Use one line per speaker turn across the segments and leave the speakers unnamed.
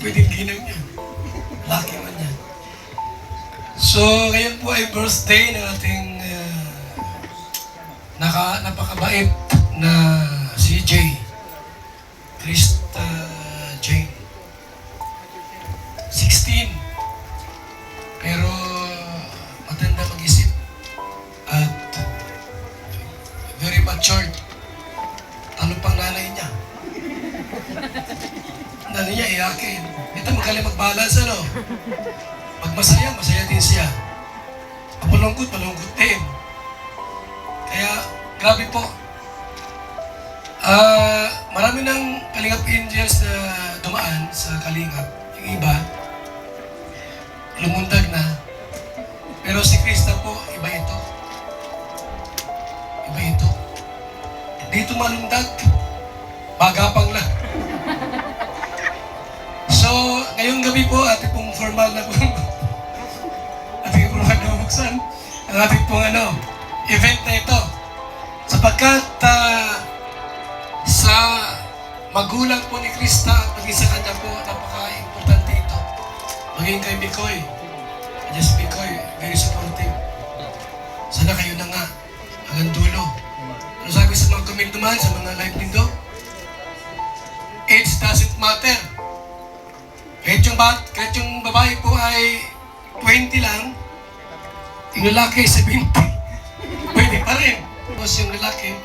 pwedeng ginang yan. Laki man yan. So, ngayon po ay birthday ng ating napakabait na si Jay. Krista Jane. 16. Pero matanda mag-isip at very matured. Ano pang nanay niya? Nanay niya iyakin. Ito magaling mag-balance, ano? Pag masaya, masaya din siya. Pag malungkot, malungkot din. Kaya, grabe po. Marami ng Kalingap Angels na dumaan sa Kalingap. Yung iba, lumundag na. Pero si Krista po, iba ito. Iba ito. Dito malundag, bagapang lang. So, ngayong gabi po, ating pong formal na po, ating formal na bubuksan, ang ating pong event na ito. Sapagkat sa magulang po ni Krista at maging sa kanya po, napaka-importante ito. Maging kay Mikoy, just Mikoy, very supportive. Sana kayo na nga, hanggang dulo. Ano sabi sa mga comment naman, sa mga live window? Age doesn't matter. Kahit yung babae po ay 20 lang, yung lalaki 70. Pwede pa rin. Tapos yung lalaki,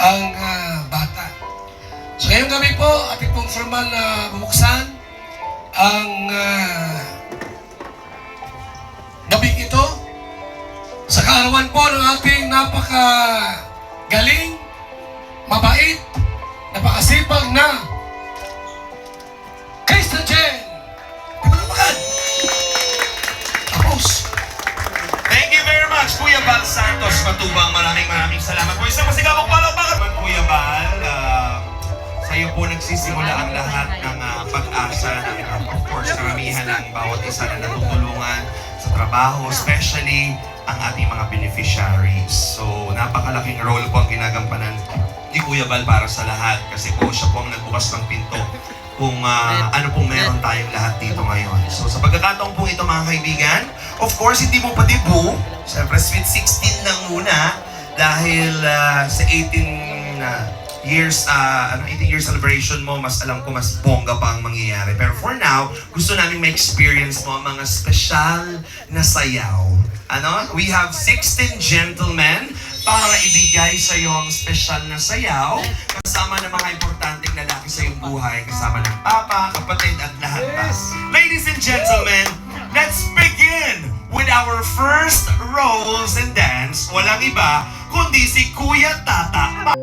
ang bata. So ngayong gabi po, ating pong formal na bubuksan ang gabing ito sa kaarawan po ng ating napaka-galing, mabait, napakasipag na Krista Jane! Ipalamakan! Tapos!
Thank you very much, Kuya Bal Santos Matubang. Maraming salamat po. Isang masigabong palakpakan. Kuya Bal, sa iyo po nagsisimula ang lahat ng pag-asa ng, of course, karamihan ng bawat isa na natutulungan sa trabaho, especially ang ating mga beneficiaries. So, napakalaking role po ang ginagampanan ni Kuya Bal para sa lahat kasi po siya po ang nagbukas ng pinto kung ano pong meron tayong lahat dito ngayon. So sa pagkakataon pong ito mga kaibigan, of course hindi mo pa debut, siyempre sweet 16 lang muna dahil sa 18 years 18 year celebration mo, mas alam ko mas bongga pa ang mangyayari. Pero for now, gusto namin ma-experience mo ang mga special na sayaw. We have 16 gentlemen para ibigay sa iyo ang special na sayaw kasama ng mga importanteng lalaki sa iyong buhay, kasama ng papa, kapatid at lahat pa. Ladies and gentlemen, let's begin with our first rolls and dance. Walang iba kundi si Kuya Tata.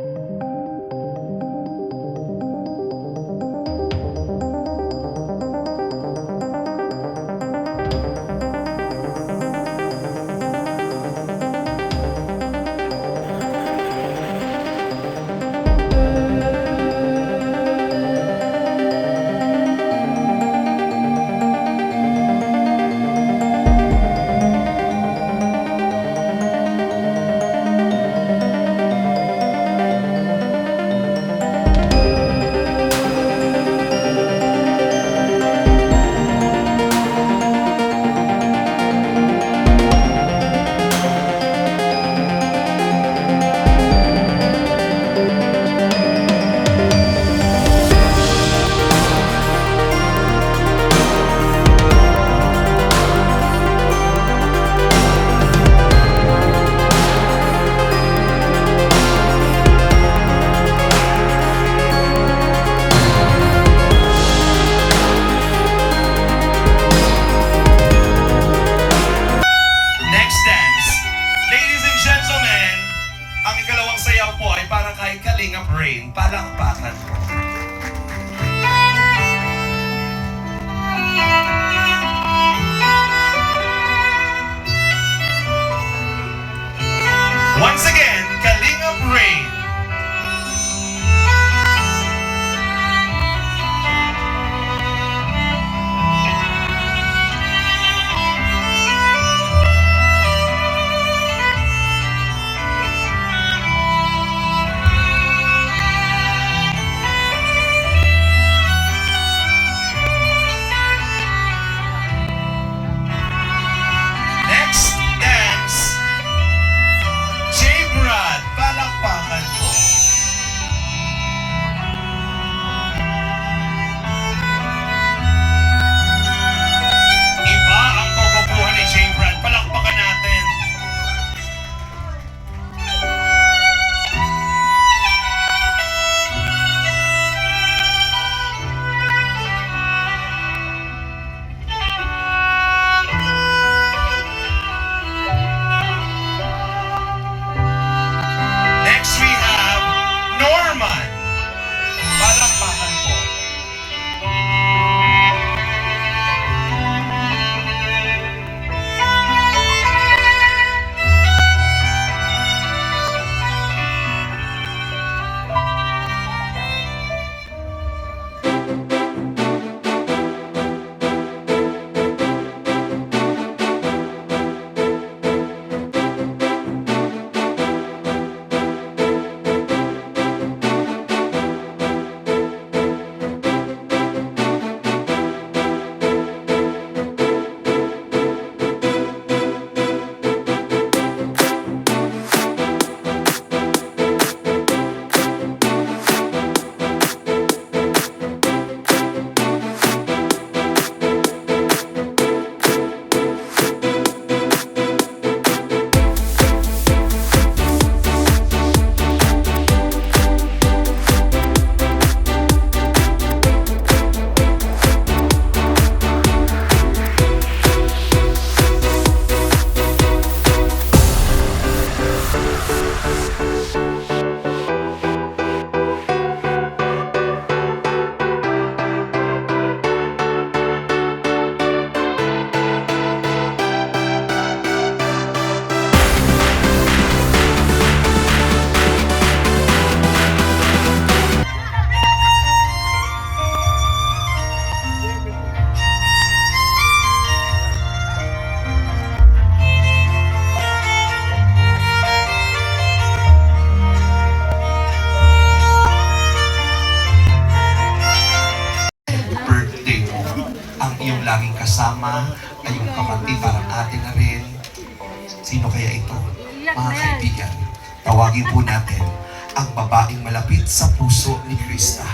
ang iyong laging kasama ay yung kapatid, parang ate na rin. Sino kaya ito? Mga kaibigan, tawagin po natin ang babaeng malapit sa puso ni Krista.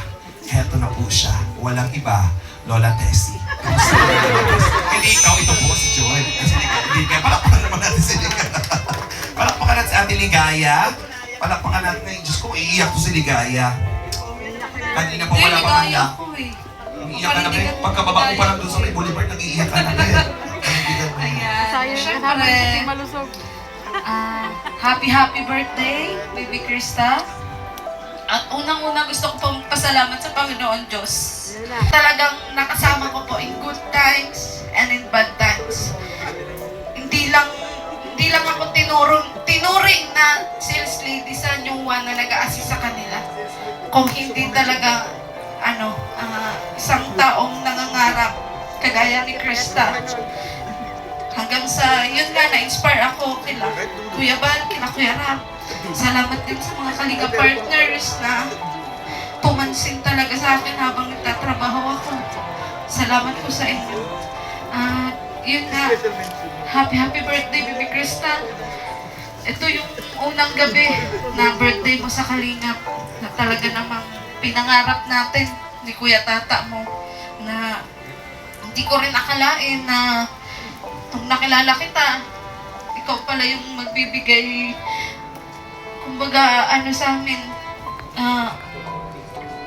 Heto na po siya, walang iba, Lola Tessie. Kamusta ka, Lola Tessie? Hindi ikaw, ito po si Joel. Kasi Ligaya, palakpakan naman natin si Ligaya. Palakpakan natin si Ate Ligaya. Palakpakan natin ngayon. Diyos ko, iiyak ko si Ligaya. Kanina pa wala pa handa. Iiyak ka na ba? Pagkababa mo pa lang doon sa may boulevard, nag-iiyak ka na ba?
Ayan. Siyempre, happy birthday, baby Krista. At unang-una gusto ko pong pasalamat sa Panginoon Diyos. Talagang nakasama ko po in good times and in bad times. Hindi lang ako tinuring na sales lady sa New One na nag-a-assist sa kanila. Kung hindi talaga isang taong nangangarap kagaya ni Krista. Hanggang sa, yun nga, na-inspire ako kila Kuya Bal, kila Kuya Ram. Salamat din sa mga Kalinga partners na pumansin talaga sa akin habang nagtatrabaho ako. Salamat po sa inyo. Yun nga, happy birthday, Baby Krista. Ito yung unang gabi na birthday mo sa Kalingap na talaga namang pinangarap natin ni Kuya Tata mo na hindi ko rin akalain na nung nakilala kita, ikaw pala yung magbibigay, kumbaga, sa amin,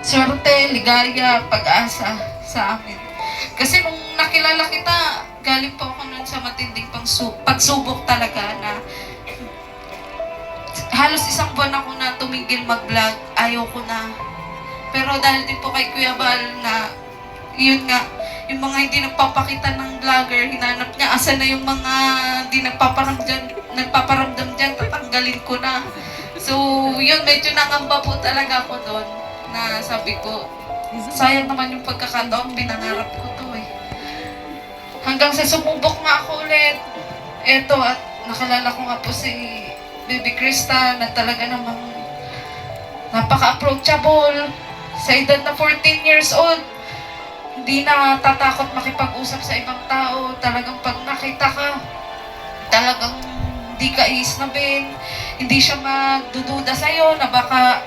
swerte, ligaya, pag-asa sa amin. Kasi nung nakilala kita, galing po ako nun sa matinding pagsubok talaga na halos isang buwan ako na tumigil mag-vlog, ayaw ko na. Pero dahil din po kay Kuya Bal na, yun nga, yung mga hindi nagpapakita ng vlogger, hinanap niya, asan na yung mga hindi nagpaparamdam dyan, tatanggalin ko na. So, yun, medyo nangamba po talaga ako doon, na sabi ko, sayang naman yung pagkakataon, pinangarap ko to eh. Hanggang sa sumubok nga ako ulit, eto, at nakalala ko nga po si Baby Krista, na talaga namang napaka-approachable, sa edad na 14 years old, hindi na tatakot makipag-usap sa ibang tao. Talagang pag nakita ka, talagang hindi ka isnabin. Hindi siya magdududa sa'yo na baka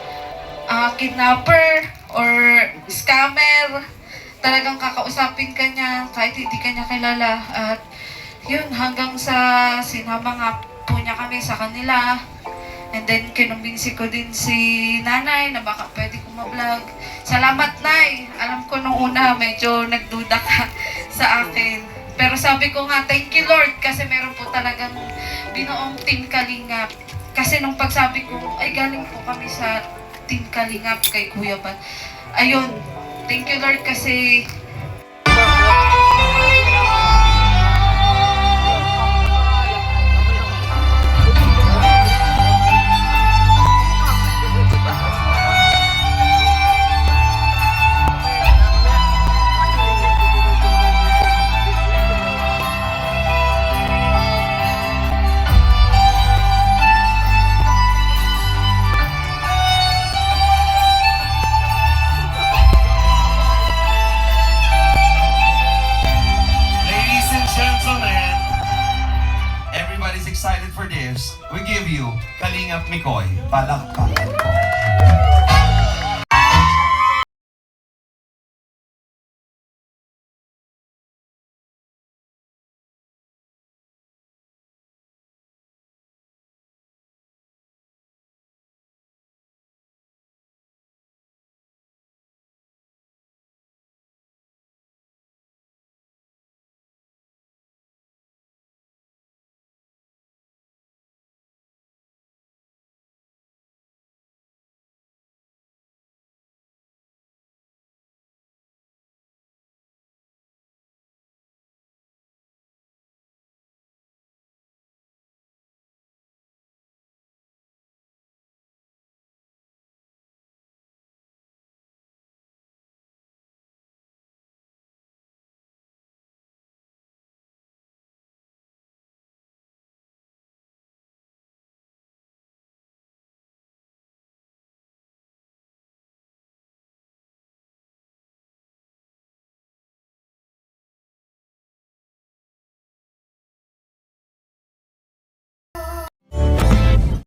kidnapper or scammer. Talagang kakausapin ka niya kahit hindi ka niya kilala. At yun, hanggang sa sinama nga po niya kami sa kanila. And then, kinumbinsi ko din si nanay na baka pwede ko ma-vlog. Salamat, Nay! Alam ko nung una, medyo nagduda ka sa akin. Pero sabi ko nga, thank you, Lord, kasi meron po talagang binuong Team Kalingap. Kasi nung pagsabi ko, ay galing po kami sa Team Kalingap kay Kuya Bal. Ayun, thank you, Lord, kasi
Everybody's excited for this. We give you Kalingap Mikoy. Palakpakan.